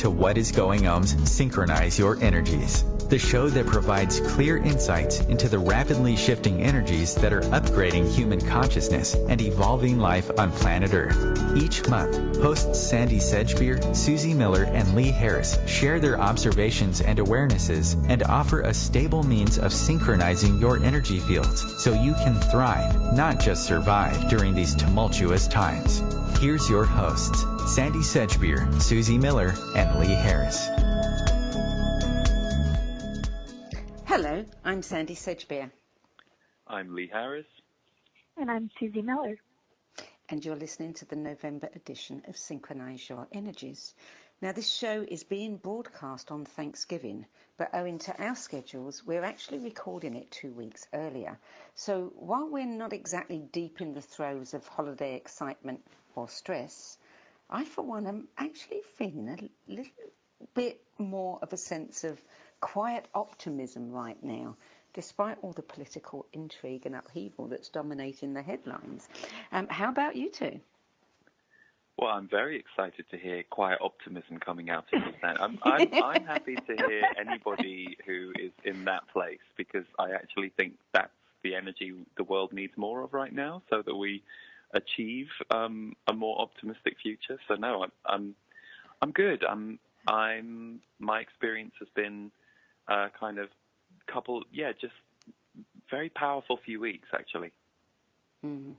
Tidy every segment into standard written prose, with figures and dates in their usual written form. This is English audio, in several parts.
to What is Going Ohm's Synchronize Your Energies, the show that provides clear insights into the rapidly shifting energies that are upgrading human consciousness and evolving life on planet Earth. Each month, hosts Sandie Sedgbeer, Suzy Miller, and Lee Harris share their observations and awarenesses and offer a stable means of synchronizing your energy fields so you can thrive, not just survive during these tumultuous times. Here's your hosts, Sandie Sedgbeer, Suzy Miller, and Lee Harris. Hello, I'm Sandie Sedgbeer. I'm Lee Harris. And I'm Suzy Miller. And you're listening to the November edition of Synchronize Your Energies. Now, this show is being broadcast on Thanksgiving, but owing to our schedules, we're actually recording it 2 weeks earlier. So while we're not exactly deep in the throes of holiday excitement or stress, I, for one, am actually feeling a little bit more of a sense of quiet optimism right now, despite all the political intrigue and upheaval that's dominating the headlines. How about you two? Well, I'm very excited to hear quiet optimism coming out of you, Sam. I'm happy to hear anybody who is in that place, because I actually think that's the energy the world needs more of right now, so that we achieve a more optimistic future. So no, I'm good. My experience has been kind of just very powerful few weeks actually. Mm-hmm.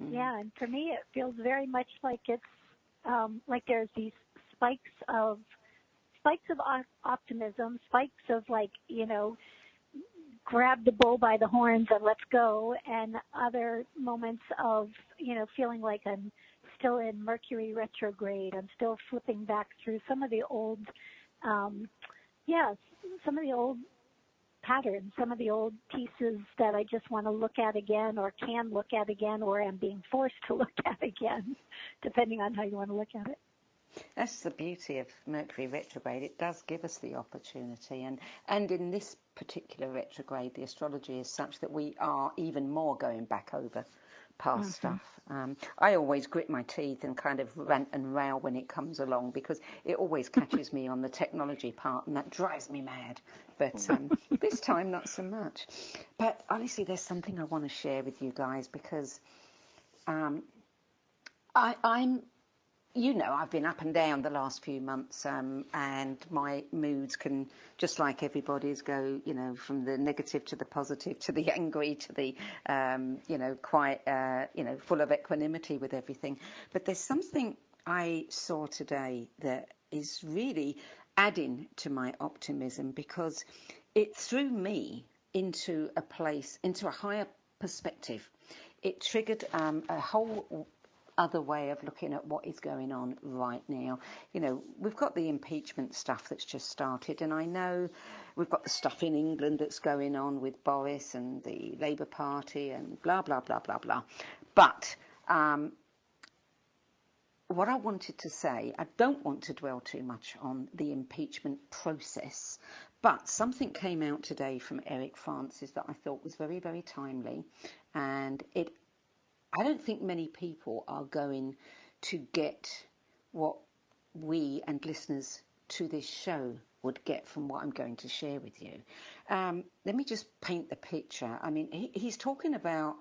Mm-hmm. Yeah, and for me, it feels very much like it's like there's these spikes of optimism, spikes of grab the bull by the horns and let's go, and other moments of feeling like I'm still in Mercury retrograde. I'm still flipping back through some of the old, some of the old patterns, some of the old pieces that I just want to look at again, or can look at again, or am being forced to look at again, depending on how you want to look at it. That's the beauty of Mercury retrograde. It does give us the opportunity, and in this particular retrograde, the astrology is such that we are even more going back over past stuff. I always grit my teeth and kind of rant and row when it comes along, because it always catches me on the technology part, and that drives me mad. But this time, not so much. But honestly, there's something I want to share with you guys, because I'm I've been up and down the last few months, and my moods can, just like everybody's, go, from the negative to the positive, to the angry, to the, quite, full of equanimity with everything. But there's something I saw today that is really adding to my optimism, because it threw me into a higher perspective. It triggered a whole other way of looking at what is going on right now. We've got the impeachment stuff that's just started, and I know we've got the stuff in England that's going on with Boris and the Labour Party and blah, blah, blah, blah, blah. But what I wanted to say, I don't want to dwell too much on the impeachment process, but something came out today from Eric Francis that I thought was very, very timely, and I don't think many people are going to get what we and listeners to this show would get from what I'm going to share with you. Let me just paint the picture. I mean, he's talking about,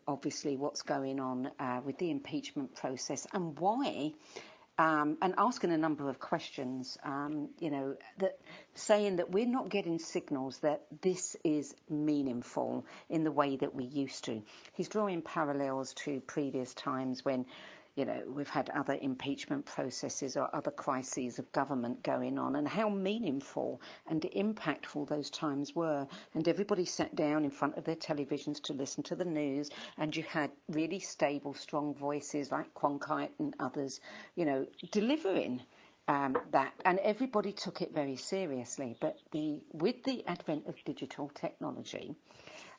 obviously what's going on with the impeachment process and why, and asking a number of questions, that saying that we're not getting signals that this is meaningful in the way that we used to. He's drawing parallels to previous times when, we've had other impeachment processes or other crises of government going on, and how meaningful and impactful those times were. And everybody sat down in front of their televisions to listen to the news, and you had really stable, strong voices like Cronkite and others, delivering that, and everybody took it very seriously. But with the advent of digital technology,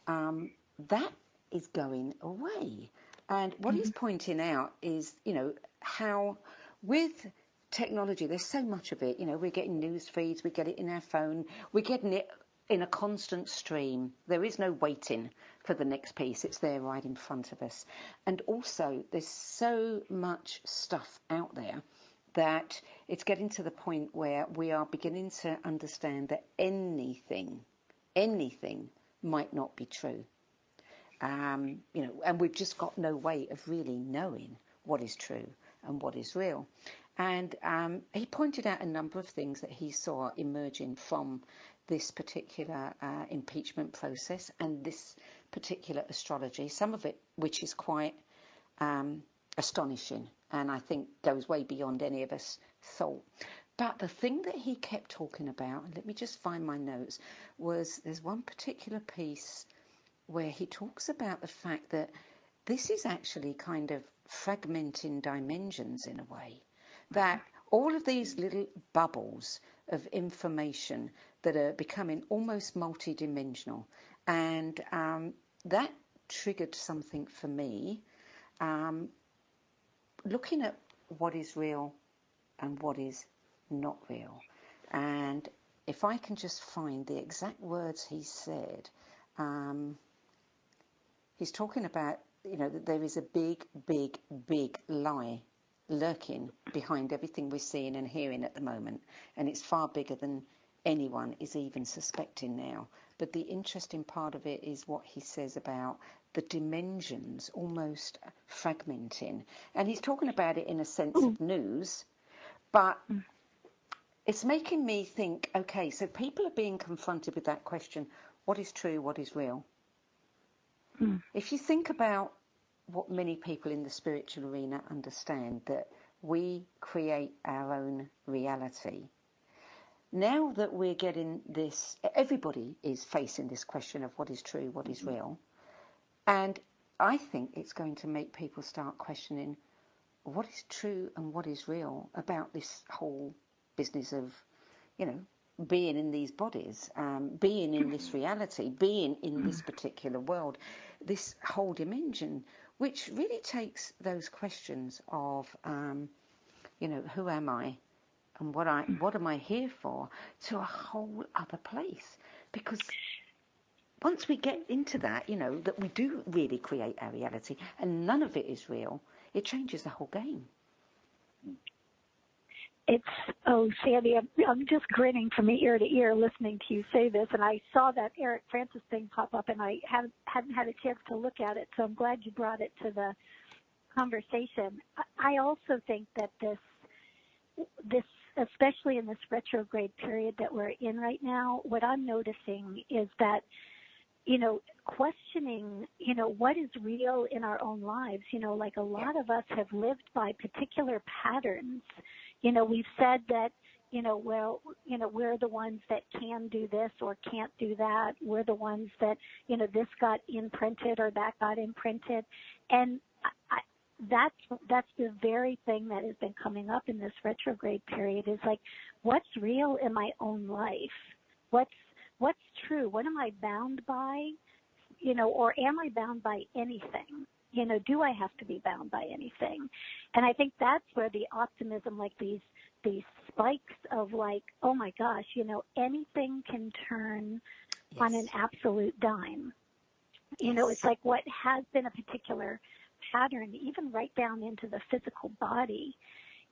that is going away. And what he's pointing out is, how with technology, there's so much of it. We're getting news feeds, we get it in our phone, we're getting it in a constant stream. There is no waiting for the next piece. It's there right in front of us. And also, there's so much stuff out there that it's getting to the point where we are beginning to understand that anything might not be true. And we've just got no way of really knowing what is true and what is real. And he pointed out a number of things that he saw emerging from this particular impeachment process and this particular astrology, some of it which is quite astonishing and I think goes way beyond any of us thought. But the thing that he kept talking about, and let me just find my notes, was there's one particular piece where he talks about the fact that this is actually kind of fragmenting dimensions in a way, that all of these little bubbles of information that are becoming almost multidimensional, and that triggered something for me, looking at what is real and what is not real. And if I can just find the exact words he said, he's talking about, that there is a big, big, big lie lurking behind everything we're seeing and hearing at the moment. And it's far bigger than anyone is even suspecting now. But the interesting part of it is what he says about the dimensions almost fragmenting. And he's talking about it in a sense of news, but it's making me think, okay, so people are being confronted with that question, what is true, what is real? If you think about what many people in the spiritual arena understand, that we create our own reality. Now that we're getting this, everybody is facing this question of what is true, what is real. And I think it's going to make people start questioning what is true and what is real about this whole business of, being in these bodies, being in this reality, being in this particular world, this whole dimension, which really takes those questions of, who am I and what am I here for, to a whole other place. Because once we get into that, that we do really create our reality and none of it is real, it changes the whole game. Sandie, I'm just grinning from ear to ear listening to you say this, and I saw that Eric Francis thing pop up, and I hadn't had a chance to look at it, so I'm glad you brought it to the conversation. I also think that this, especially in this retrograde period that we're in right now, what I'm noticing is that, questioning, what is real in our own lives, like a lot of us have lived by particular patterns. We've said that, we're the ones that can do this or can't do that. We're the ones that, this got imprinted or that got imprinted. And that's the very thing that has been coming up in this retrograde period is like, what's real in my own life? What's true? What am I bound by? Or am I bound by anything? Do I have to be bound by anything? And I think that's where the optimism, like these spikes of like, oh my gosh, anything can turn on an absolute dime. It's like what has been a particular pattern, even right down into the physical body.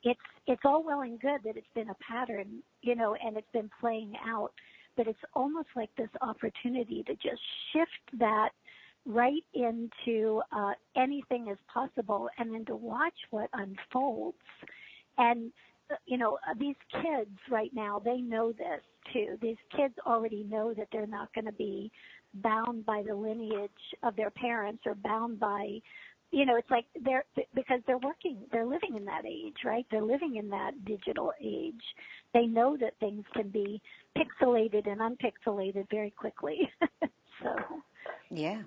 It's all well and good that it's been a pattern, and it's been playing out, but it's almost like this opportunity to just shift that right into anything is possible, and then to watch what unfolds. And, these kids right now, they know this too. These kids already know that they're not going to be bound by the lineage of their parents or bound by, it's like because they're living in that age, right? They're living in that digital age. They know that things can be pixelated and unpixelated very quickly. So. Yeah.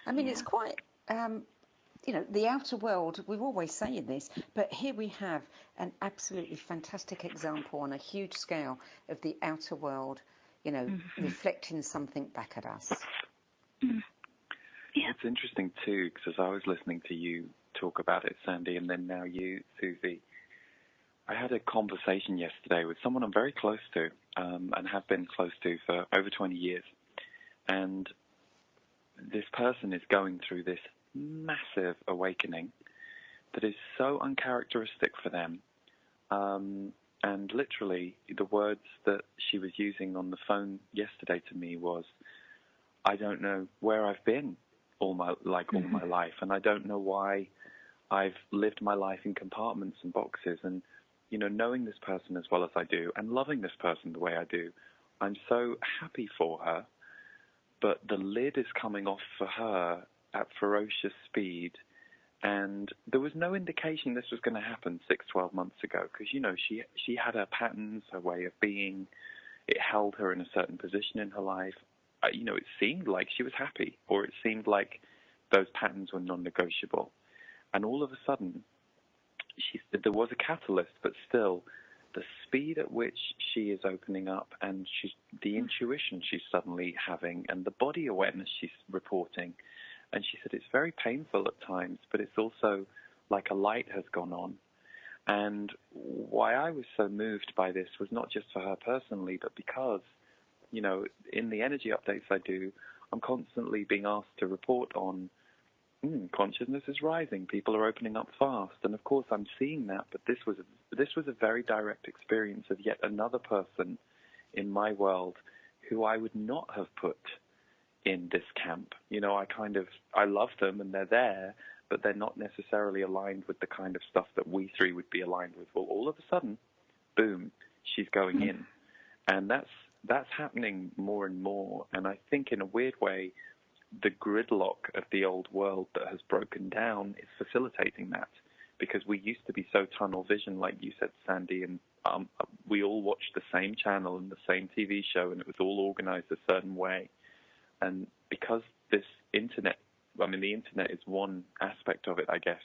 I mean, it's quite, the outer world, we're always saying this, but here we have an absolutely fantastic example on a huge scale of the outer world, reflecting something back at us. Yeah. It's interesting, too, because as I was listening to you talk about it, Sandie, and then now you, Suzy, I had a conversation yesterday with someone I'm very close to and have been close to for over 20 years. And this person is going through this massive awakening that is so uncharacteristic for them, And literally, the words that she was using on the phone yesterday to me was, I don't know where I've been all my life, and I don't know why I've lived my life in compartments and boxes. And, you know, knowing this person as well as I do and loving this person the way I do, I'm so happy for her, but the lid is coming off for her at ferocious speed. And there was no indication this was going to happen 6-12 months ago because, you know, she had her patterns, her way of being. It held her in a certain position in her life. You know, it seemed like she was happy, or it seemed like those patterns were non-negotiable. And all of a sudden, there was a catalyst, but still, the speed at which she is opening up and the intuition she's suddenly having and the body awareness she's reporting. And she said it's very painful at times, but it's also like a light has gone on. And why I was so moved by this was not just for her personally, but because, you know, in the energy updates I do, I'm constantly being asked to report on consciousness is rising, people are opening up fast. And of course I'm seeing that, but this was a very direct experience of yet another person in my world who I would not have put in this camp. You know, I love them and they're there, but they're not necessarily aligned with the kind of stuff that we three would be aligned with. Well, all of a sudden, boom, she's going in. And that's happening more and more. And I think in a weird way, the gridlock of the old world that has broken down is facilitating that, because we used to be so tunnel vision, like you said, Sandie, and we all watched the same channel and the same TV show, and it was all organized a certain way. And because this internet, I mean, the internet is one aspect of it, I guess,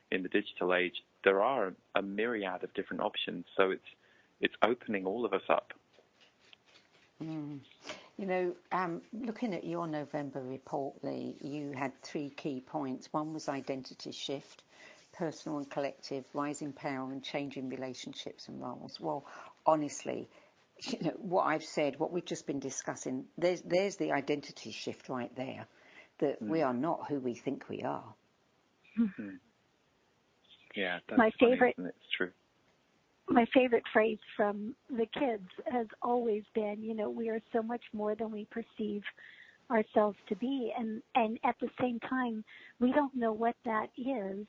in the digital age, there are a myriad of different options. So it's opening all of us up. You know, looking at your November report, Lee, you had 3 key points. One was identity shift, personal and collective, rising power and changing relationships and roles. Well, honestly, you know, what I've said, what we've just been discussing, there's the identity shift right there, that we are not who we think we are. Mm-hmm. Yeah, that's my favorite. Funny, it's true. My favorite phrase from the kids has always been, you know, we are so much more than we perceive ourselves to be. And at the same time, we don't know what that is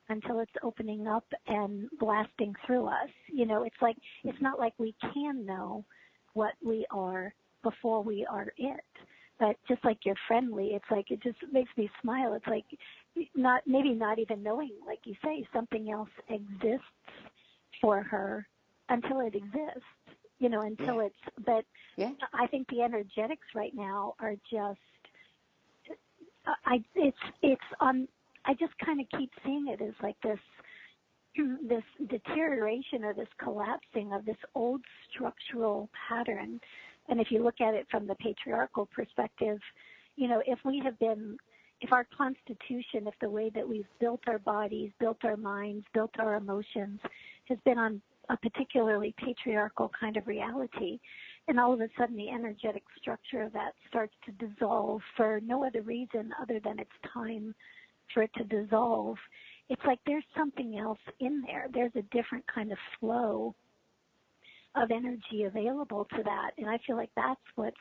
until it's opening up and blasting through us. You know, it's like, it's not like we can know what we are before we are it. But just like you're friendly, it's like, it just makes me smile. It's like maybe not even knowing, like you say, something else exists for her until it exists, you know, until it's, but I think the energetics right now are just, I just kind of keep seeing it as like this deterioration or this collapsing of this old structural pattern. And if you look at it from the patriarchal perspective, you know, if our constitution, if the way that we've built our bodies, built our minds, built our emotions has been on a particularly patriarchal kind of reality, and all of a sudden the energetic structure of that starts to dissolve for no other reason other than it's time for it to dissolve, it's like there's something else in there. There's a different kind of flow of energy available to that, and I feel like that's what's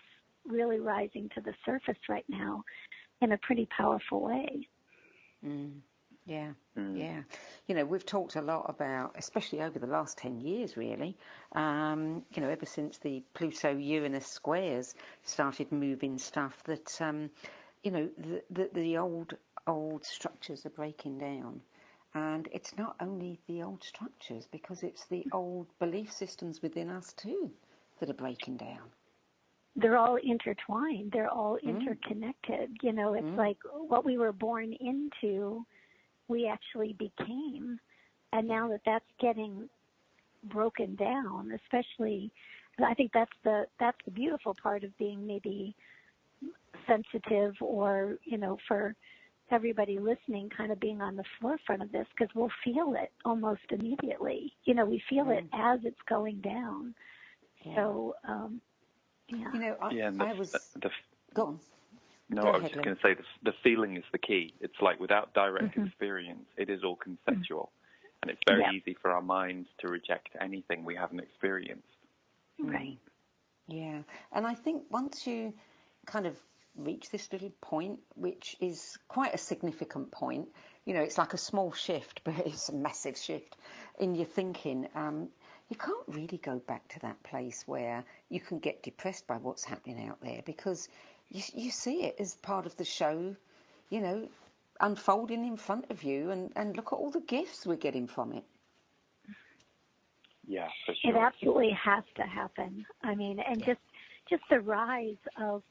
really rising to the surface right now in a pretty powerful way. Yeah. You know, we've talked a lot about, especially over the last 10 years, really, you know, ever since the Pluto-Uranus squares started moving stuff, that, you know, the old structures are breaking down. And it's not only the old structures, because it's the old belief systems within us, too, that are breaking down. They're all intertwined. They're all interconnected. You know, it's like what we were born into, we actually became. And now that that's getting broken down, especially, I think that's the beautiful part of being maybe sensitive, or, you know, for everybody listening, kind of being on the forefront of this, because we'll feel it almost immediately. You know, we feel it as it's going down. So, You know, I was... Go on. No, Go I was ahead, just going to say the feeling is the key. It's like without direct experience, it is all conceptual. And it's very easy for our minds to reject anything we haven't experienced. Right. Yeah. And I think once you kind of reach this little point, which is quite a significant point, you know, it's like a small shift, but it's a massive shift in your thinking. You can't really go back to that place where you can get depressed by what's happening out there, because you see it as part of the show, you know, unfolding in front of you, and look at all the gifts we're getting from it. Yeah, for sure. It absolutely has to happen. I mean, and just the rise of,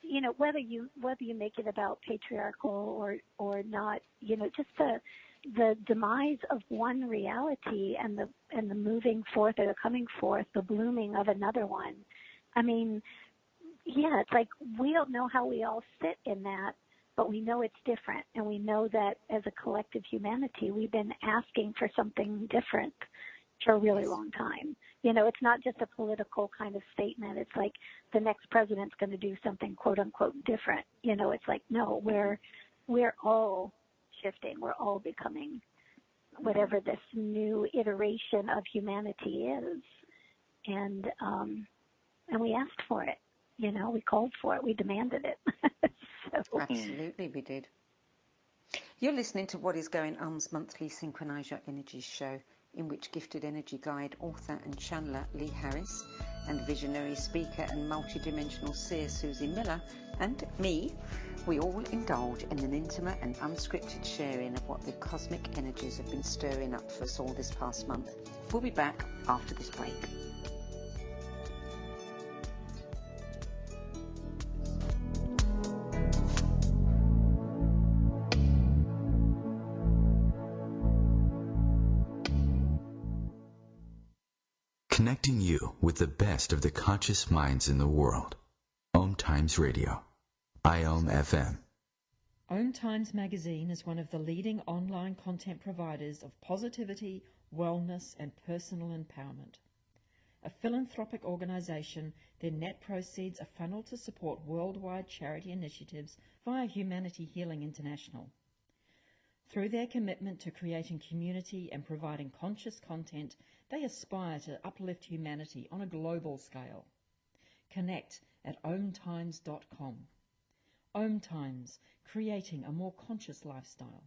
you know, whether you make it about patriarchal or not, you know, just the demise of one reality and the moving forth or the coming forth, the blooming of another one. I mean, yeah, it's like we don't know how we all sit in that, but we know it's different, and we know that as a collective humanity, we've been asking for something different for a really long time. You know, it's not just a political kind of statement. It's like the next president's going to do something quote unquote different. You know, it's like, no, we're all shifting. We're all becoming whatever this new iteration of humanity is. And we asked for it. You know, we called for it. We demanded it. So. Absolutely, we did. You're listening to What Is Going On's monthly Synchronize Your Energies show, in which gifted energy guide, author and channeler Lee Harris, and visionary speaker and multidimensional seer Suzy Miller, and me, we all indulge in an intimate and unscripted sharing of what the cosmic energies have been stirring up for us all this past month. We'll be back after this break. Connecting you with the best of the conscious minds in the world. OMTimes Radio. IOM FM. OMTimes magazine is one of the leading online content providers of positivity, wellness and personal empowerment. A philanthropic organisation, their net proceeds are funneled to support worldwide charity initiatives via Humanity Healing International. Through their commitment to creating community and providing conscious content, they aspire to uplift humanity on a global scale. Connect at OMTimes.com. OMTimes, creating a more conscious lifestyle.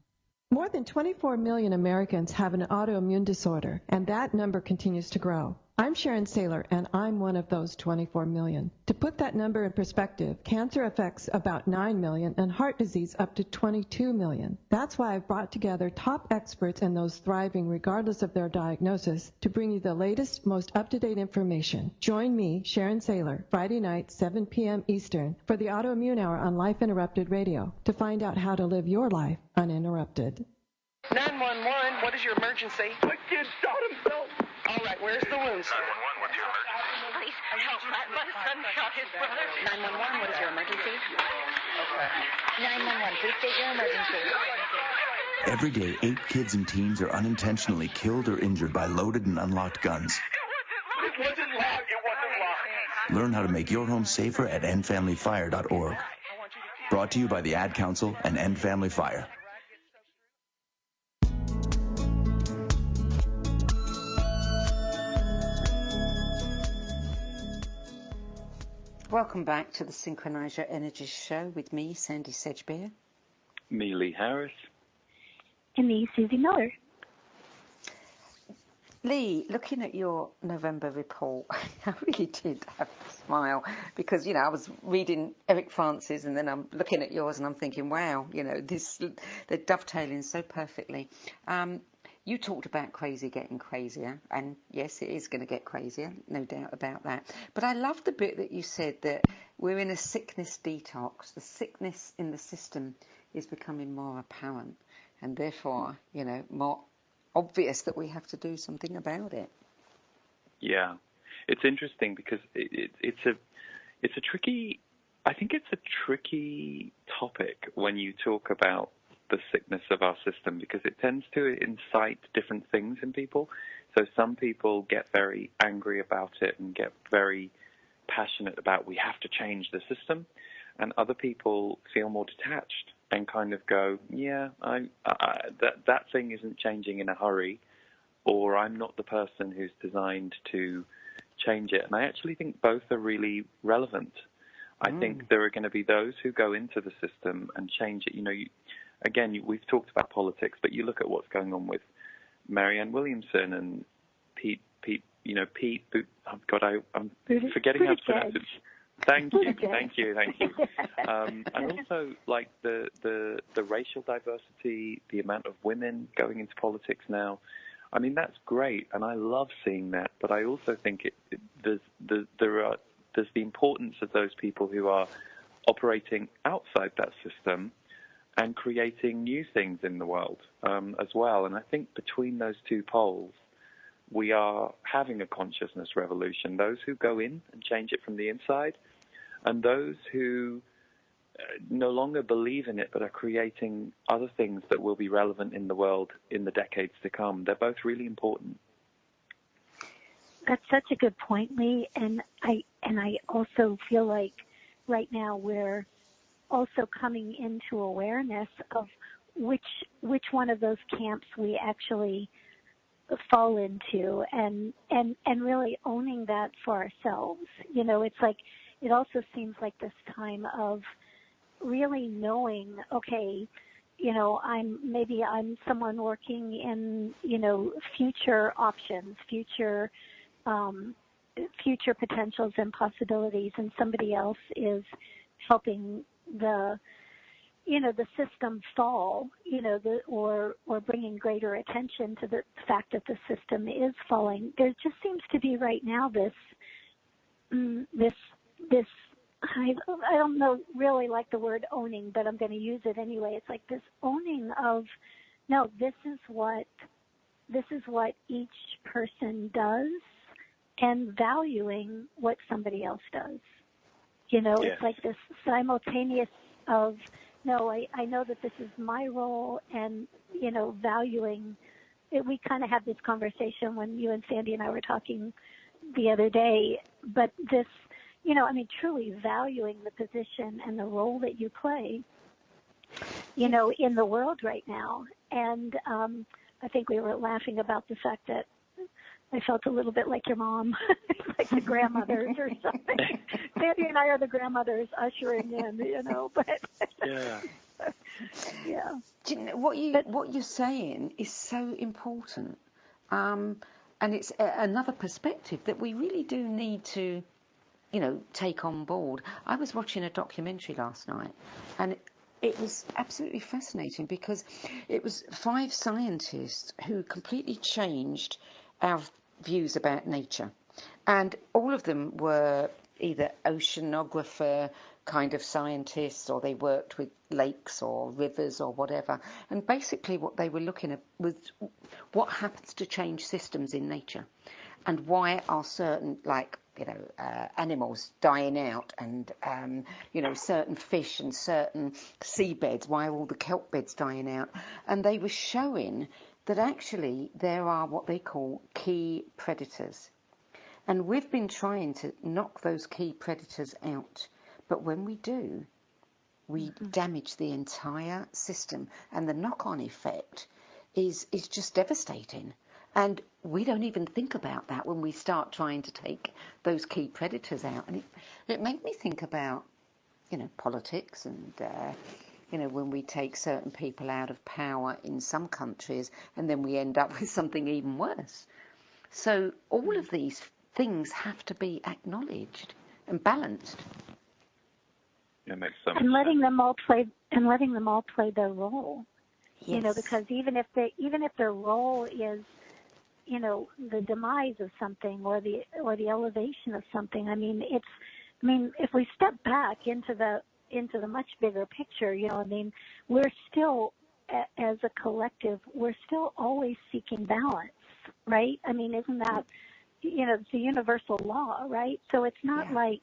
More than 24 million Americans have an autoimmune disorder, and that number continues to grow. I'm Sharon Saylor, and I'm one of those 24 million. To put that number in perspective, cancer affects about 9 million and heart disease up to 22 million. That's why I've brought together top experts and those thriving regardless of their diagnosis to bring you the latest, most up-to-date information. Join me, Sharon Saylor, Friday night, 7 p.m. Eastern, for the Autoimmune Hour on Life Interrupted Radio to find out how to live your life uninterrupted. 911, what is your emergency? My kid shot himself. All right, where's the wound, sir? 911, what's your emergency? Please help, my son shot his brother. 911, what is your emergency? Okay. 911, please state your emergency. Every day, 8 kids and teens are unintentionally killed or injured by loaded and unlocked guns. It wasn't locked. It wasn't locked. Learn how to make your home safer at endfamilyfire.org. Brought to you by the Ad Council and End Family Fire. Welcome back to the Synchronize Your Energies show with me, Sandie Sedgbeer. Me, Lee Harris. And me, Suzy Miller. Lee, looking at your November report, I really did have to smile because, you know, I was reading Eric Francis and then I'm looking at yours and I'm thinking, wow, you know, they're dovetailing so perfectly. You talked about crazy getting crazier, and yes, it is going to get crazier, no doubt about that. But I love the bit that you said that we're in a sickness detox. The sickness in the system is becoming more apparent, and therefore, you know, more obvious that we have to do something about it. Yeah, it's interesting because it's a tricky. I think it's a tricky topic when you talk about the sickness of our system, because it tends to incite different things in people. So some people get very angry about it and get very passionate about we have to change the system, and other people feel more detached and kind of go, yeah, that thing isn't changing in a hurry. or I'm not the person who's designed to change it. And I actually think both are really relevant. I think there are going to be those who go into the system and change it. You know, we've talked about politics, but you look at what's going on with Marianne Williamson and Pete. Oh God, I'm forgetting how to pronounce it. Thank you. And also, like the racial diversity, the amount of women going into politics now. I mean, that's great, and I love seeing that. But I also think there's the importance of those people who are operating outside that system and creating new things in the world as well. And I think between those two poles, we are having a consciousness revolution. Those who go in and change it from the inside, and those who no longer believe in it but are creating other things that will be relevant in the world in the decades to come. They're both really important. That's such a good point, Lee. And I also feel like right now we're also coming into awareness of which one of those camps we actually fall into, and really owning that for ourselves. You know, it's like, it also seems like this time of really knowing, okay, you know, I'm someone working in, you know, future options, future potentials and possibilities, and somebody else is helping the system fall, or bringing greater attention to the fact that the system is falling. There just seems to be right now this I don't know really like the word owning, but I'm going to use it anyway. It's like this owning of, no, this is what each person does, and valuing what somebody else does. You know, Yes. It's like this simultaneous of, no, I know that this is my role, and, you know, valuing it. We kind of had this conversation when you and Sandie and I were talking the other day, but this, you know, I mean, truly valuing the position and the role that you play, you know, in the world right now. And I think we were laughing about the fact that I felt a little bit like your mom, like the grandmothers or something. Sandie and I are the grandmothers ushering in, you know, but Yeah. Yeah. Do you know, what you're saying is so important, and it's another perspective that we really do need to, you know, take on board. I was watching a documentary last night, and it was absolutely fascinating because it was 5 scientists who completely changed our views about nature, and all of them were either oceanographer kind of scientists, or they worked with lakes or rivers or whatever. And basically what they were looking at was what happens to change systems in nature, and why are certain, like, you know, animals dying out, and, you know, certain fish and certain seabeds, why are all the kelp beds dying out? And they were showing that actually there are what they call key predators. And we've been trying to knock those key predators out. But when we do, we damage the entire system. And the knock-on effect is just devastating. And we don't even think about that when we start trying to take those key predators out. And it made me think about, you know, politics and, you know, when we take certain people out of power in some countries, and then we end up with something even worse. So all of these things have to be acknowledged and balanced. It makes sense. And letting them all play their role. Yes. You know, because even if their role is, you know, the demise of something or the elevation of something, if we step back into the much bigger picture, you know, I mean, we're still, as a collective, we're still always seeking balance, right? I mean, isn't that, you know, it's a universal law, right? So it's not like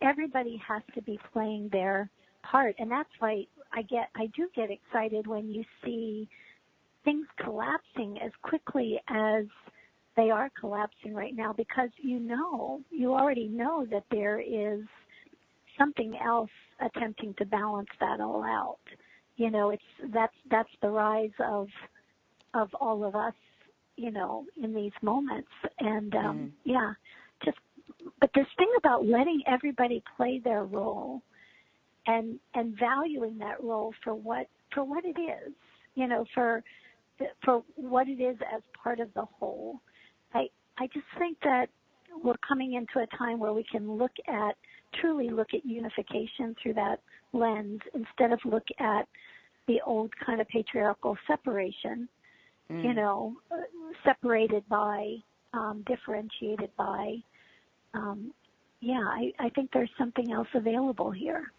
everybody has to be playing their part. And that's why I do get excited when you see things collapsing as quickly as they are collapsing right now, because you already know that there is something else attempting to balance that all out. You know, that's the rise of all of us in these moments. And but this thing about letting everybody play their role and valuing that role for what it is, for what it is as part of the whole. I just think that we're coming into a time where we can truly look at unification through that lens instead of look at the old kind of patriarchal separation, separated by, differentiated by. I think there's something else available here.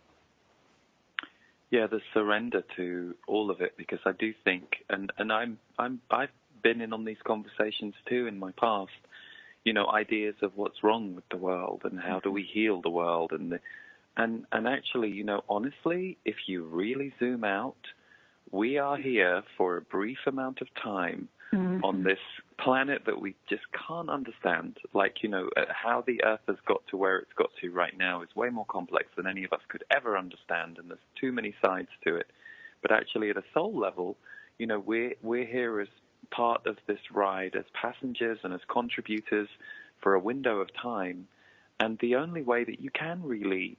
Yeah, the surrender to all of it, because I do think, and I've been in on these conversations too in my past, ideas of what's wrong with the world and how do we heal the world, and actually, honestly, if you really zoom out, we are here for a brief amount of time on this planet that we just can't understand. How the Earth has got to where it's got to right now is way more complex than any of us could ever understand, and there's too many sides to it. But actually, at a soul level, we're here as part of this ride, as passengers and as contributors for a window of time. And the only way that you can really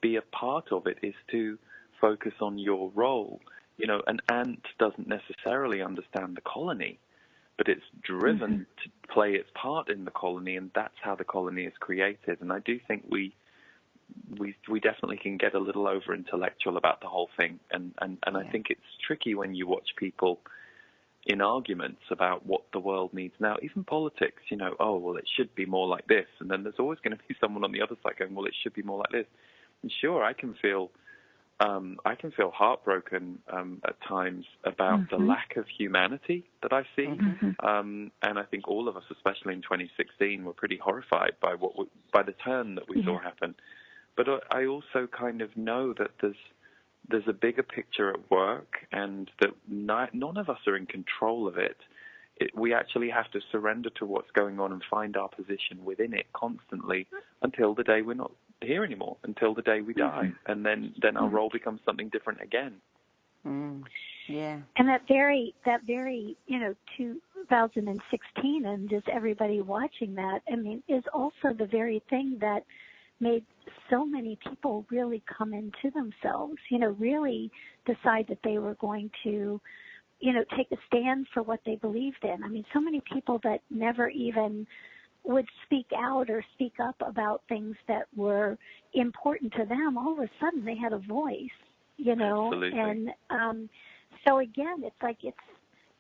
be a part of it is to focus on your role. An ant doesn't necessarily understand the colony, but it's driven to play its part in the colony, and that's how the colony is created. And I do think we definitely can get a little over-intellectual about the whole thing. And I think it's tricky when you watch people in arguments about what the world needs now, even politics, it should be more like this. And then there's always going to be someone on the other side going, well, it should be more like this. And sure, I can feel heartbroken at times about the lack of humanity that I see. And I think all of us, especially in 2016, were pretty horrified by by the turn that we saw happen. But I also kind of know that there's a bigger picture at work, and that none of us are in control of it. We actually have to surrender to what's going on and find our position within it constantly until the day we're not here anymore, until the day we die, and then our role becomes something different again. Yeah. And that very 2016, and just everybody watching that, is also the very thing that made so many people really come into themselves, really decide that they were going to, take a stand for what they believed in. So many people that never even would speak out or speak up about things that were important to them, all of a sudden they had a voice, Absolutely. And so again, it's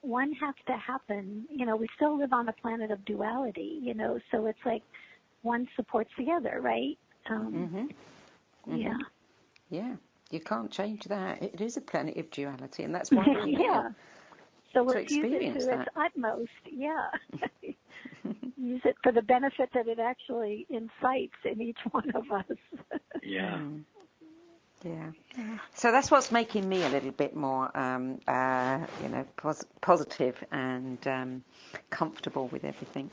one has to happen. We still live on a planet of duality, so it's like one supports the other, right? Yeah. Yeah, you can't change that. It is a planet of duality, and that's why we're here. So let's use it to its utmost. Yeah. Use it for the benefit that it actually incites in each one of us. Yeah. Yeah. So that's what's making me a little bit more, positive and comfortable with everything.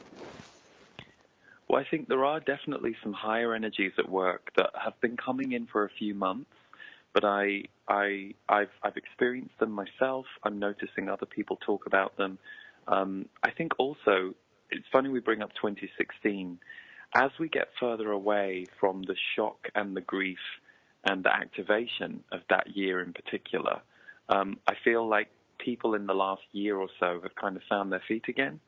Well, I think there are definitely some higher energies at work that have been coming in for a few months, but I've experienced them myself. I'm noticing other people talk about them. I think also, it's funny we bring up 2016. As we get further away from the shock and the grief and the activation of that year in particular, I feel like people in the last year or so have kind of found their feet again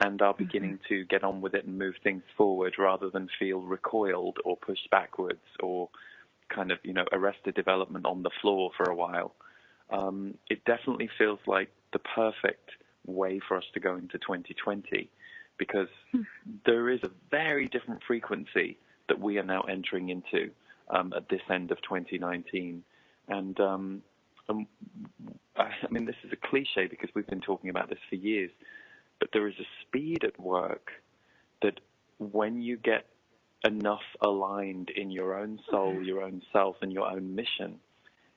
and are beginning to get on with it and move things forward rather than feel recoiled or pushed backwards or kind of, arrested development on the floor for a while. It definitely feels like the perfect way for us to go into 2020 because there is a very different frequency that we are now entering into at this end of 2019. And this is a cliche because we've been talking about this for years, but there is a speed at work that when you get enough aligned in your own soul, your own self, and your own mission,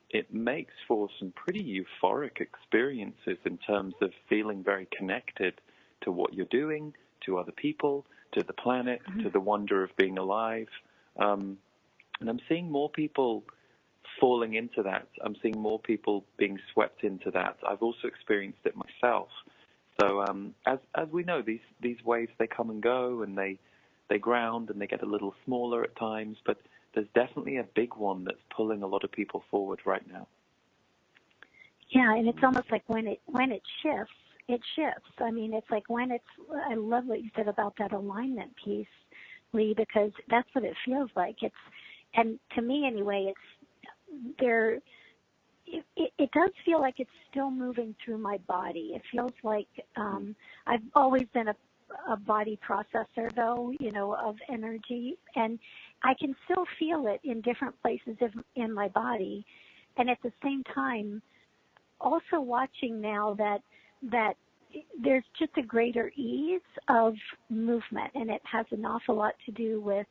it makes for some pretty euphoric experiences in terms of feeling very connected to what you're doing, to other people, to the planet, to the wonder of being alive. And I'm seeing more people falling into that. I'm seeing more people being swept into that. I've also experienced it myself. So as we know, these waves, they come and go, and they ground, and they get a little smaller at times, but there's definitely a big one that's pulling a lot of people forward right now. Yeah, and it's almost like when it shifts, it shifts. I mean, it's like when it's, I love what you said about that alignment piece, Lee, because that's what it feels like. It's, and to me anyway, it's there. It does feel like it's still moving through my body. It feels like I've always been a body processor, though, you know, of energy, and I can still feel it in different places in my body. And at the same time, also watching now that there's just a greater ease of movement, and it has an awful lot to do with,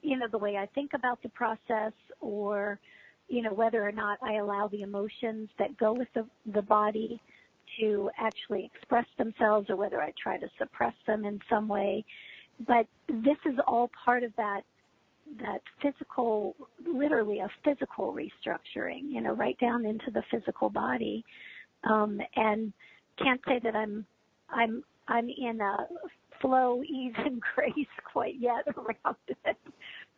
you know, the way I think about the process, or, you know, whether or not I allow the emotions that go with the body to actually express themselves, or whether I try to suppress them in some way. But this is all part of that physical, literally a physical restructuring, you know, right down into the physical body. And can't say that I'm in a flow, ease, and grace quite yet around it.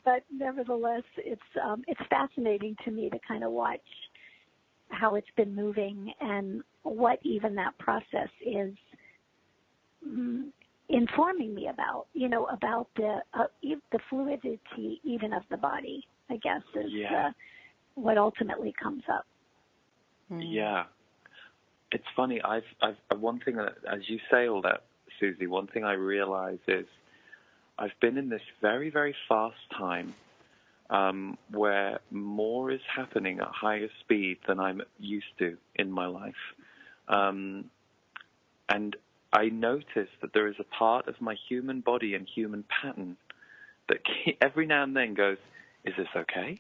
But nevertheless, it's fascinating to me to kind of watch how it's been moving and what even that process is informing me about, you know, about the fluidity even of the body, I guess, is what ultimately comes up. Yeah. It's funny, I've one thing that, as you say all that, Suzy, one thing I realize is I've been in this very, very fast time where more is happening at higher speed than I'm used to in my life. And I notice that there is a part of my human body and human pattern that every now and then goes, is this okay?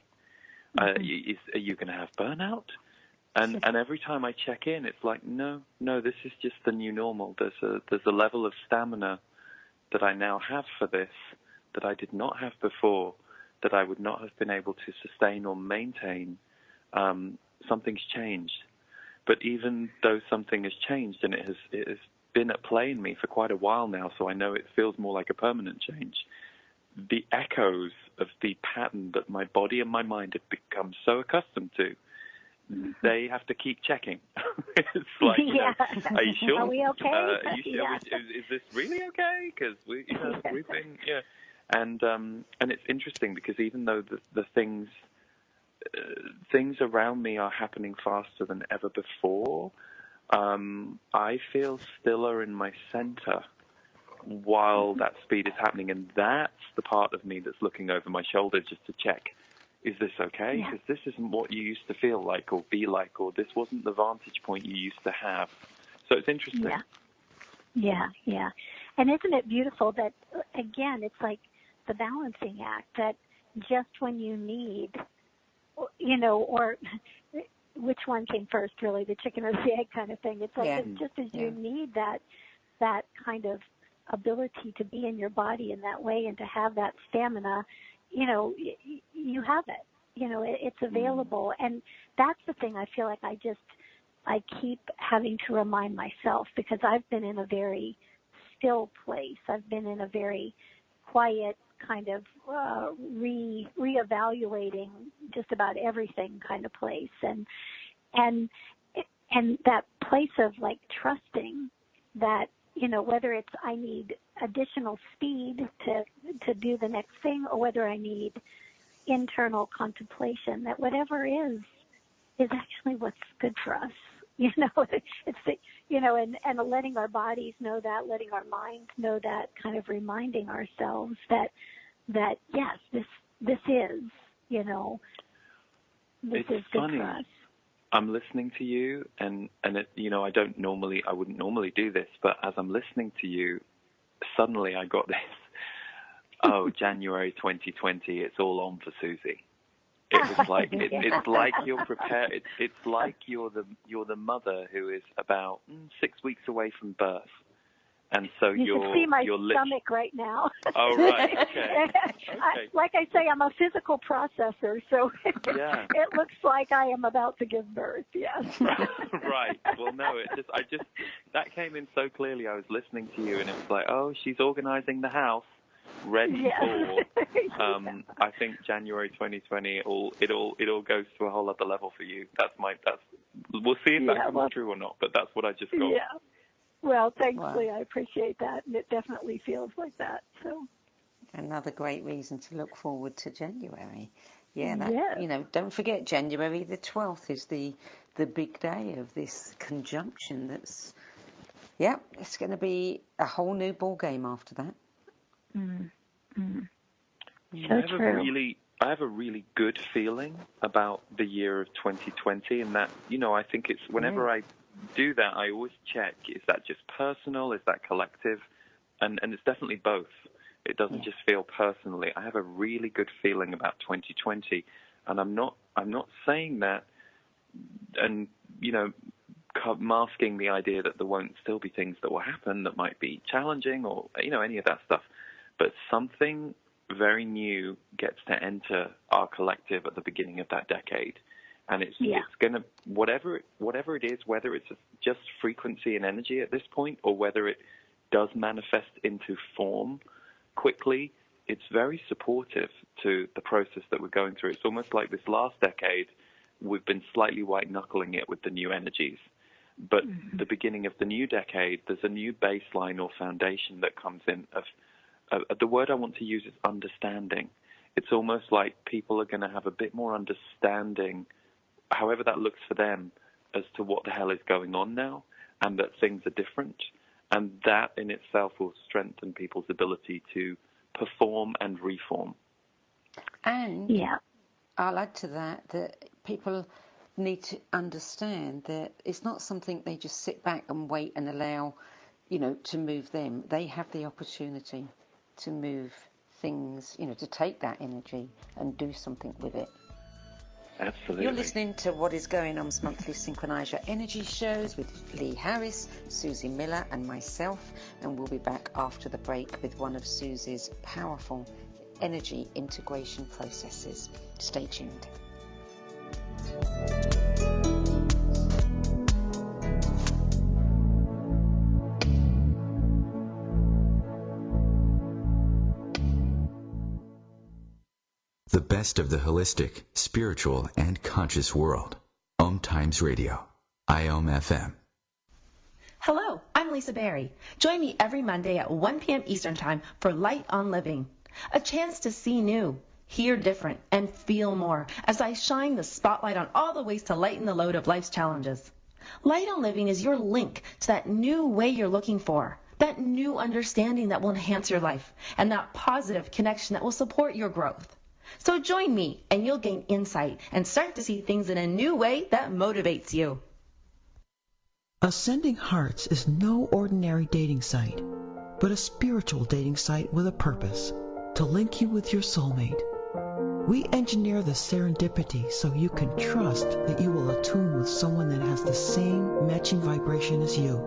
Are you going to have burnout? And every time I check in, it's like, no, this is just the new normal. There's a level of stamina that I now have for this that I did not have before, that I would not have been able to sustain or maintain. Something's changed. But even though something has changed, and it has been at play in me for quite a while now, so I know it feels more like a permanent change, the echoes of the pattern that my body and my mind have become so accustomed to, they have to keep checking. It's like, you know, are you sure? Are we okay? Are you sure? Is this really okay? Because we've been, and it's interesting because even though the things around me are happening faster than ever before, I feel stiller in my center while that speed is happening, and that's the part of me that's looking over my shoulder just to check. Is this okay? Because this isn't what you used to feel like or be like, or this wasn't the vantage point you used to have. So it's interesting. Yeah. And isn't it beautiful that, again, it's like the balancing act, that just when you need, you know, or which one came first, really, the chicken or the egg kind of thing. It's like it's just as you need that kind of ability to be in your body in that way and to have that stamina, you know, you have it. You know, it's available. And that's the thing I feel like I keep having to remind myself, because I've been in a very still place. I've been in a very quiet kind of reevaluating just about everything kind of place. And that place of like trusting that, you know, whether it's I need additional speed to do the next thing, or whether I need internal contemplation, that whatever is actually what's good for us. You know, it's the, you know, and letting our bodies know that, letting our minds know that, kind of reminding ourselves that yes, this is, you know, this is good for us. I'm listening to you, and it, you know, I wouldn't normally do this, but as I'm listening to you, suddenly I got this, January 2020, it's all on for Suzy. It was like, it's like you're prepared, it's like you're the mother who is about 6 weeks away from birth, And so you can see my stomach right now. Oh, right, okay. Like I say, I'm a physical processor, so yeah. It looks like I am about to give birth, yes. Right. Well, no, that came in so clearly. I was listening to you, and it was like, oh, she's organizing the house, ready for, I think January 2020, it all goes to a whole other level for you. We'll see if that comes true or not, but that's what I just got. Yeah. Well, thankfully, I appreciate that, and it definitely feels like that. So, another great reason to look forward to January. Don't forget January the 12th is the big day of this conjunction. It's going to be a whole new ball game after that. So true. I have a really good feeling about the year of 2020, and that, I think it's whenever I do that, I always check, is that just personal, is that collective? And it's definitely both. It doesn't just feel personally. I have a really good feeling about 2020, and I'm not saying that and, masking the idea that there won't still be things that will happen that might be challenging or, any of that stuff. But something very new gets to enter our collective at the beginning of that decade. And it's going to, whatever it is, whether it's just frequency and energy at this point or whether it does manifest into form quickly, it's very supportive to the process that we're going through. It's almost like this last decade, we've been slightly white-knuckling it with the new energies. But the beginning of the new decade, there's a new baseline or foundation that comes in of the word I want to use is understanding. It's almost like people are going to have a bit more understanding, however that looks for them, as to what the hell is going on now and that things are different. And that in itself will strengthen people's ability to perform and reform. And I'll add to that people need to understand that it's not something they just sit back and wait and allow, to move them. They have the opportunity to move things, to take that energy and do something with it. Absolutely. You're listening to What Is Going On's monthly Synchronize Your Energies shows with Lee Harris, Suzy Miller and myself, and we'll be back after the break with one of Suzy's powerful energy integration processes. Stay tuned. The best of the holistic, spiritual, and conscious world. OMTimes Radio. IOM-FM. Hello, I'm Lisa Berry. Join me every Monday at 1 p.m. Eastern Time for Light on Living. A chance to see new, hear different, and feel more as I shine the spotlight on all the ways to lighten the load of life's challenges. Light on Living is your link to that new way you're looking for, that new understanding that will enhance your life, and that positive connection that will support your growth. So join me and you'll gain insight and start to see things in a new way that motivates you. Ascending Hearts is no ordinary dating site, but a spiritual dating site with a purpose, to link you with your soulmate. We engineer the serendipity so you can trust that you will attune with someone that has the same matching vibration as you.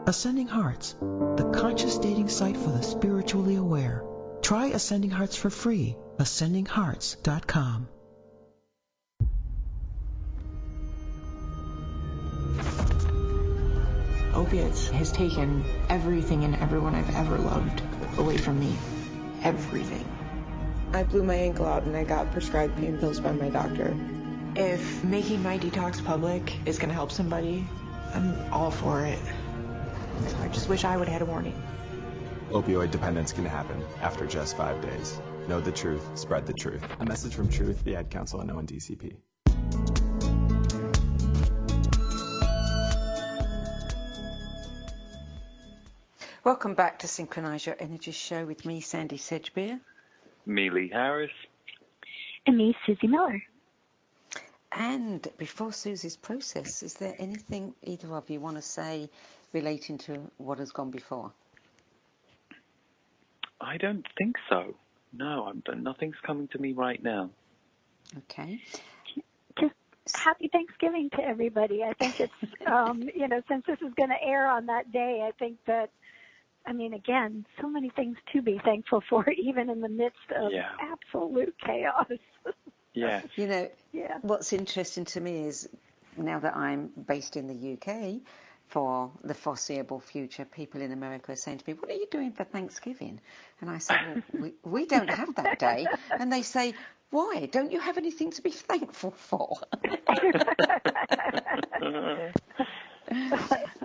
Ascending Hearts, the conscious dating site for the spiritually aware. Try Ascending Hearts for free. AscendingHearts.com. Opiates has taken everything and everyone I've ever loved away from me. Everything. I blew my ankle out and I got prescribed pain pills by my doctor. If making my detox public is going to help somebody, I'm all for it. So I just wish I would have had a warning. Opioid dependence can happen after just 5 days. Know the truth, spread the truth. A message from Truth, the Ad Council, and ONDCP. Welcome back to Synchronize Your Energies show with me, Sandie Sedgbeer. Me, Lee Harris. And me, Suzy Miller. And before Suzy's process, is there anything either of you want to say relating to what has gone before? I don't think so. No, nothing's coming to me right now. Okay. Just happy Thanksgiving to everybody. I think it's, since this is going to air on that day, I think that I mean, again, so many things to be thankful for, even in the midst of absolute chaos. Yeah. You know, what's interesting to me is now that I'm based in the UK, for the foreseeable future, people in America are saying to me, "What are you doing for Thanksgiving?" And I say, "Well, we don't have that day." And they say, "Why? Don't you have anything to be thankful for?"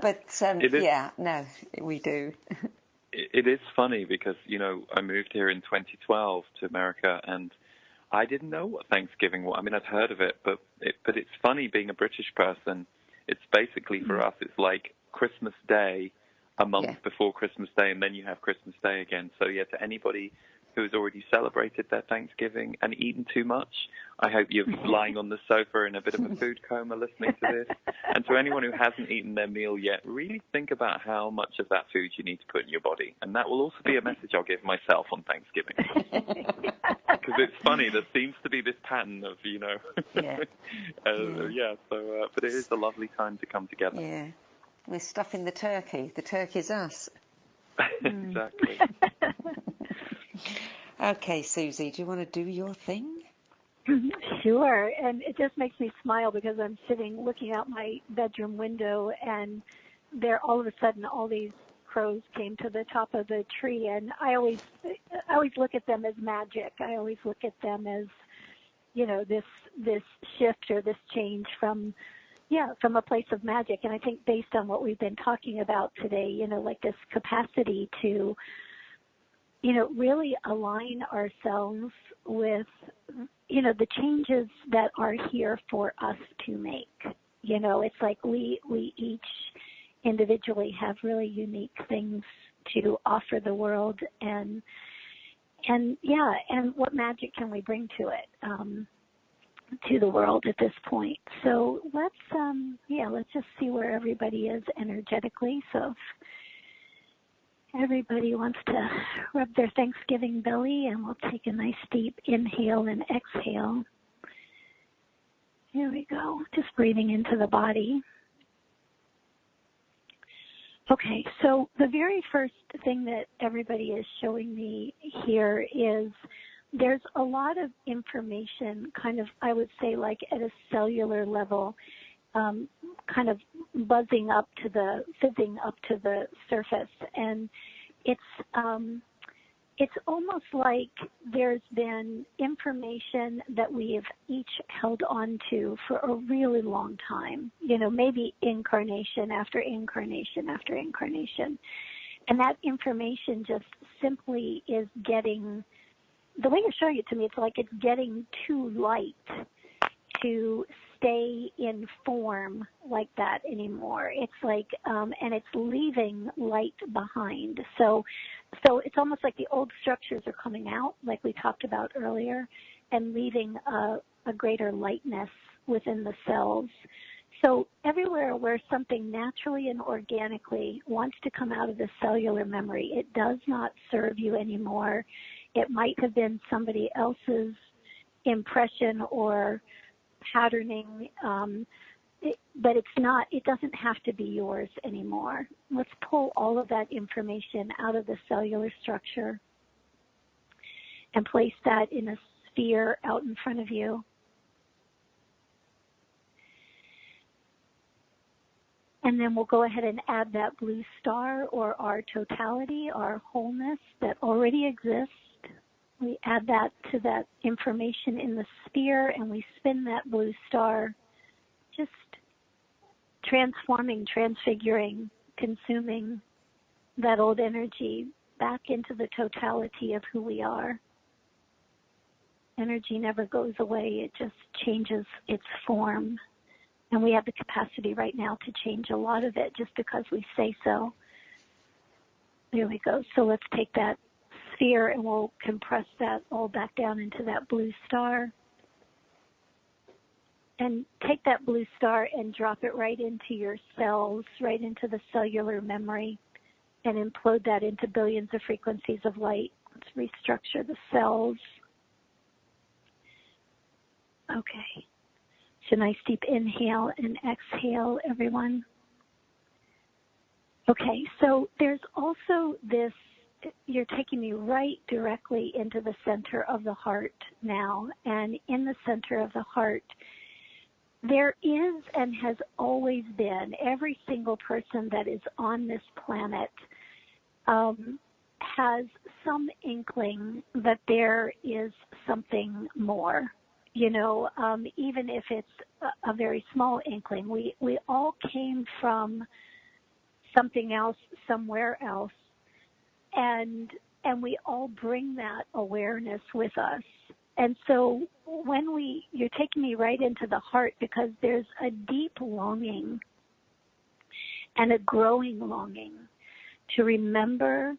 But no, we do. It is funny because, you know, I moved here in 2012 to America, and I didn't know what Thanksgiving was. I mean, I'd heard of it, but it's funny being a British person. It's basically, for us, it's like Christmas Day, a month before Christmas Day, and then you have Christmas Day again. So, yeah, to anybody who's already celebrated their Thanksgiving and eaten too much, I hope you're lying on the sofa in a bit of a food coma listening to this. And to anyone who hasn't eaten their meal yet, really think about how much of that food you need to put in your body. And that will also be a message I'll give myself on Thanksgiving. Because it's funny, there seems to be this pattern of, you know, but it is a lovely time to come together. Yeah, we're stuffing the turkey. The turkey's us. Exactly. Okay, Suzy, do you want to do your thing? Sure, and it just makes me smile because I'm sitting looking out my bedroom window, and there all of a sudden all these crows came to the top of the tree, and I always look at them as magic. I always look at them as, you know, this shift or this change from a place of magic. And I think based on what we've been talking about today, you know, like this capacity to, you know, really align ourselves with, you know, the changes that are here for us to make. You know, it's like we each individually have really unique things to offer the world, and what magic can we bring to it, to the world at this point. So let's just see where everybody is energetically. So if everybody wants to rub their Thanksgiving belly, and we'll take a nice deep inhale and exhale. Here we go, just breathing into the body. Okay, so the very first thing that everybody is showing me here is there's a lot of information, kind of, I would say, like at a cellular level, kind of fizzing up to the surface, and it's almost like there's been information that we have each held on to for a really long time, you know, maybe incarnation after incarnation after incarnation. And that information just simply is getting, the way you're showing it to me, it's like it's getting too light to stay in form like that anymore. It's like, and it's leaving light behind. So it's almost like the old structures are coming out, like we talked about earlier, and leaving a greater lightness within the cells. So everywhere where something naturally and organically wants to come out of the cellular memory, it does not serve you anymore. It might have been somebody else's impression or patterning, but it's not, it doesn't have to be yours anymore. Let's pull all of that information out of the cellular structure and place that in a sphere out in front of you. And then we'll go ahead and add that blue star, or our totality, our wholeness that already exists. We add that to that information in the sphere, and we spin that blue star, just transforming, transfiguring, consuming that old energy back into the totality of who we are. Energy never goes away. It just changes its form. And we have the capacity right now to change a lot of it just because we say so. There we go. So let's take that sphere and we'll compress that all back down into that blue star. And take that blue star and drop it right into your cells, right into the cellular memory, and implode that into billions of frequencies of light. Let's restructure the cells. Okay. So nice deep inhale and exhale, everyone. Okay, so there's also this, you're taking me right directly into the center of the heart now. And in the center of the heart, there is and has always been, every single person that is on this planet has some inkling that there is something more. You know, even if it's a very small inkling. We all came from something else, somewhere else, and we all bring that awareness with us. And so when you're taking me right into the heart, because there's a deep longing and a growing longing to remember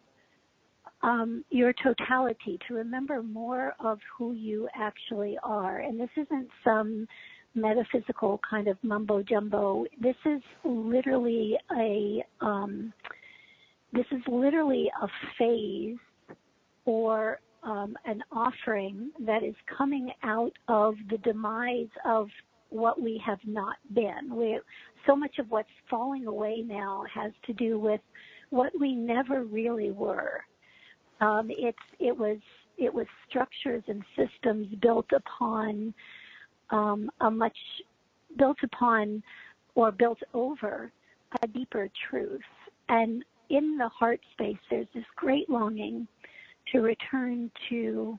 your totality, to remember more of who you actually are. And this isn't some metaphysical kind of mumbo jumbo. This is literally a phase or an offering that is coming out of the demise of what we have not been. So much of what's falling away now has to do with what we never really were. It was structures and systems built upon built over a deeper truth. And in the heart space, there's this great longing to return to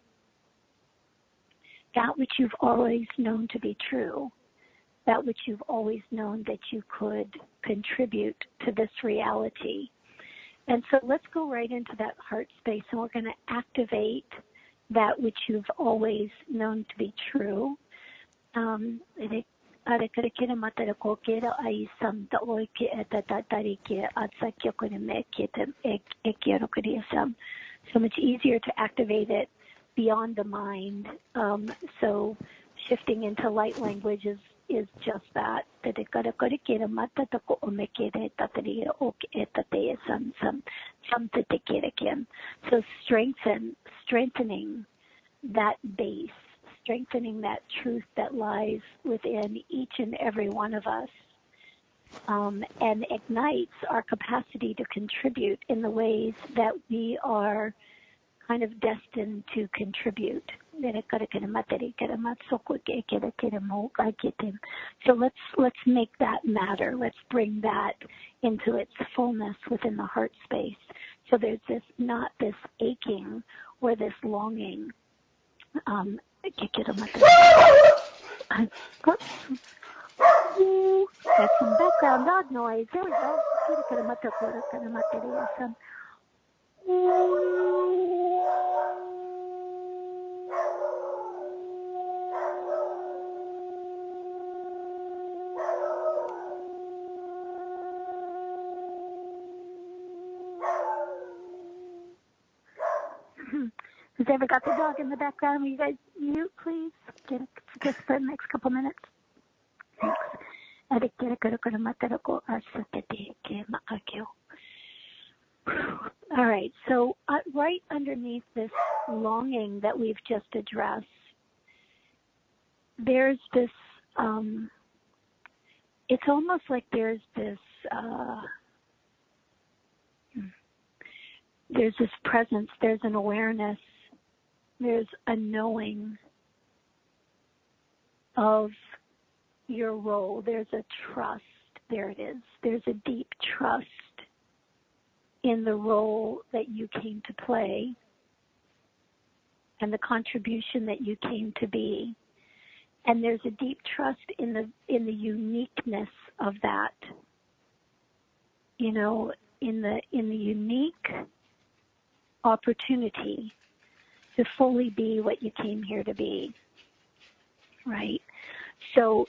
that which you've always known to be true, that which you've always known that you could contribute to this reality. And so let's go right into that heart space, and we're going to activate that which you've always known to be true. So much easier to activate it beyond the mind. So shifting into light language is just that. So strengthening that base, strengthening that truth that lies within each and every one of us, and ignites our capacity to contribute in the ways that we are kind of destined to contribute. So let's make that matter. Let's bring that into its fullness within the heart space. So there's not this aching or this longing. That's some background dog noise. There we go. Has ever got the dog in the background? Will you guys mute, please? Just for the next couple minutes. Thanks. All right, so right underneath this longing that we've just addressed, there's this, it's almost like there's this presence, there's an awareness, there's a knowing of your role. There's a trust. There it is. There's a deep trust in the role that you came to play and the contribution that you came to be. And there's a deep trust in the uniqueness of that. You know, in the unique opportunity to fully be what you came here to be. Right? So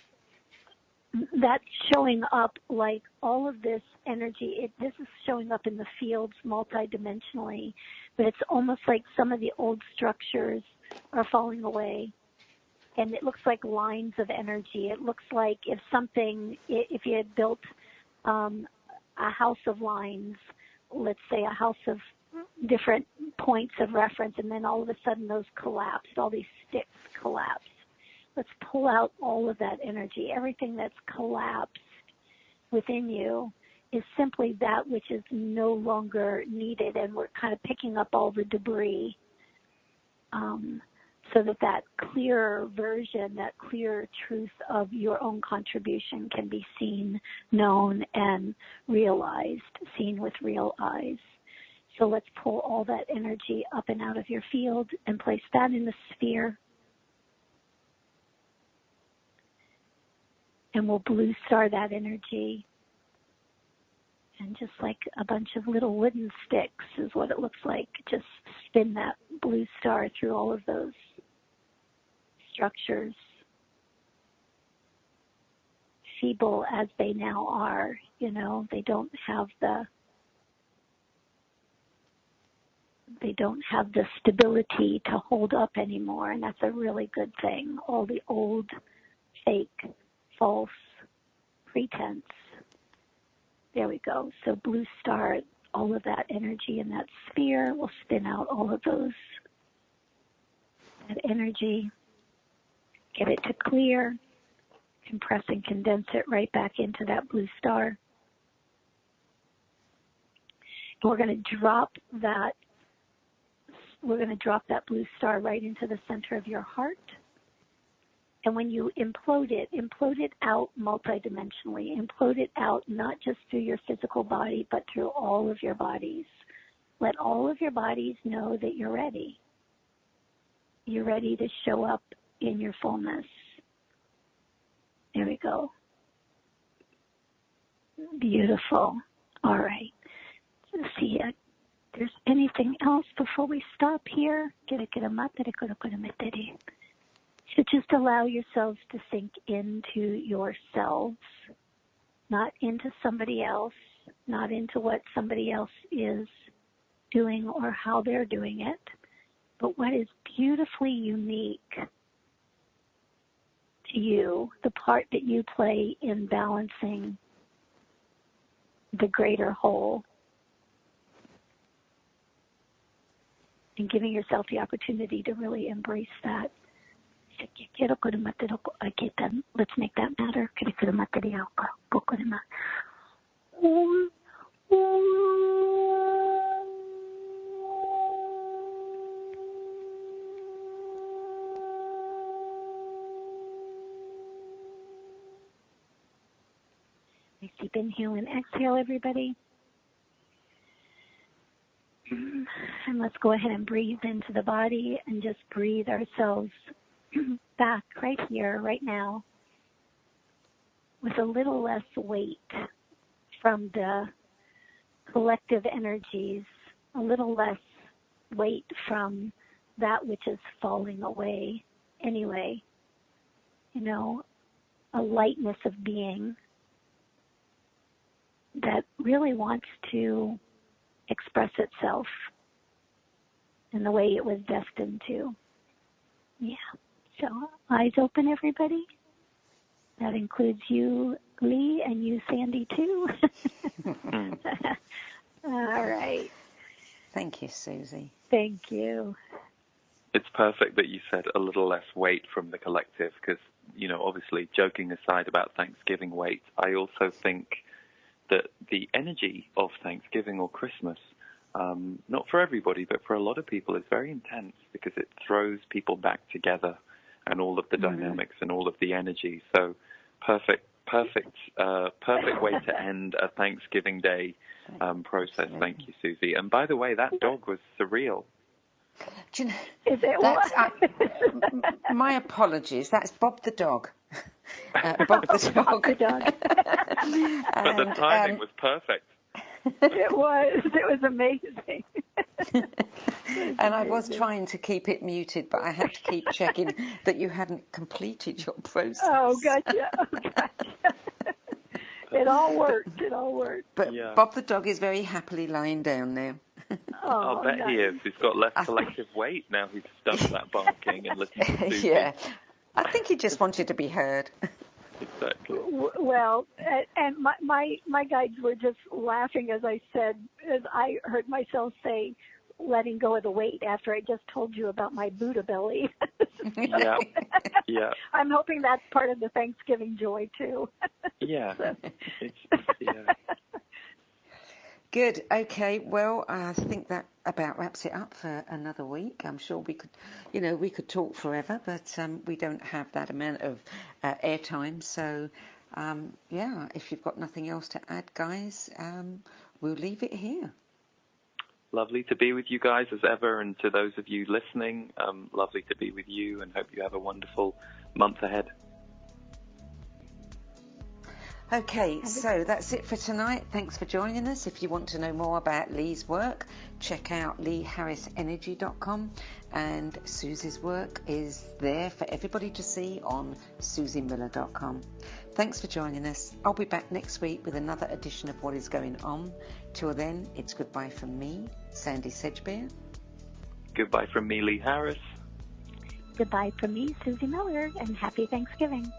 that's showing up like all of this energy. This is showing up in the fields multidimensionally, but it's almost like some of the old structures are falling away. And it looks like lines of energy. It looks like if you had built a house of lines, let's say a house of different points of reference, and then all of a sudden those collapsed, all these sticks collapsed. Let's pull out all of that energy. Everything that's collapsed within you is simply that which is no longer needed, and we're kind of picking up all the debris so that clearer version, that clearer truth of your own contribution can be seen, known, and realized, seen with real eyes. So let's pull all that energy up and out of your field and place that in the sphere. And we'll blue star that energy. And just like a bunch of little wooden sticks is what it looks like. Just spin that blue star through all of those structures, feeble as they now are. You know, they don't have the stability to hold up anymore, and that's a really good thing. All the old, fake, false pretense. There we go. So blue star, all of that energy in that sphere. We'll spin out all of that energy. Get it to clear. Compress and condense it right back into that blue star. And we're going to drop that blue star right into the center of your heart. And when you implode it out multidimensionally. Implode it out not just through your physical body, but through all of your bodies. Let all of your bodies know that you're ready. You're ready to show up in your fullness. There we go. Beautiful. All right. Let's see if there's anything else before we stop here. So just allow yourselves to sink into yourselves, not into somebody else, not into what somebody else is doing or how they're doing it, but what is beautifully unique to you, the part that you play in balancing the greater whole, and giving yourself the opportunity to really embrace that. Let's make that matter. Nice deep inhale and exhale, everybody. And let's go ahead and breathe into the body and just breathe ourselves back right here, right now, with a little less weight from the collective energies, a little less weight from that which is falling away anyway. You know, a lightness of being that really wants to express itself in the way it was destined to. Yeah. So eyes open, everybody. That includes you, Lee, and you, Sandie, too. All right. Thank you, Suzy. Thank you. It's perfect that you said a little less weight from the collective because, you know, obviously joking aside about Thanksgiving weight, I also think that the energy of Thanksgiving or Christmas, not for everybody, but for a lot of people, is very intense because it throws people back together and all of the dynamics and all of the energy. So perfect way to end a Thanksgiving Day process. Thank you, Suzy. And by the way, that dog was surreal. Do you know, my apologies. That's Bob the dog. Bob the dog. But the timing was perfect. It was amazing. And I was trying to keep it muted, but I had to keep checking that you hadn't completed your process. Oh, gotcha. It all worked. But yeah. Bob the dog is very happily lying down now. I'll bet nice. He is. He's got less collective weight now he's done that barking and listening to Suzy. Yeah. I think he just wanted to be heard. Exactly. Well, and my guides were just laughing as I heard myself say, letting go of the weight after I just told you about my Buddha belly. Yeah. Yeah. I'm hoping that's part of the Thanksgiving joy too. Yeah. So. Good. Okay. Well, I think that about wraps it up for another week. I'm sure we could talk forever, but we don't have that amount of airtime. So, if you've got nothing else to add, guys, we'll leave it here. Lovely to be with you guys as ever, and to those of you listening, lovely to be with you, and hope you have a wonderful month ahead. Okay, so that's it for tonight. Thanks for joining us. If you want to know more about Lee's work, check out leeharrisenergy.com, and Suzy's work is there for everybody to see on SuzyMiller.com. Thanks for joining us. I'll be back next week with another edition of What Is Going On. Till then, it's goodbye from me, Sandie Sedgbeer. Goodbye from me, Lee Harris. Goodbye from me, Suzy Miller, and happy Thanksgiving.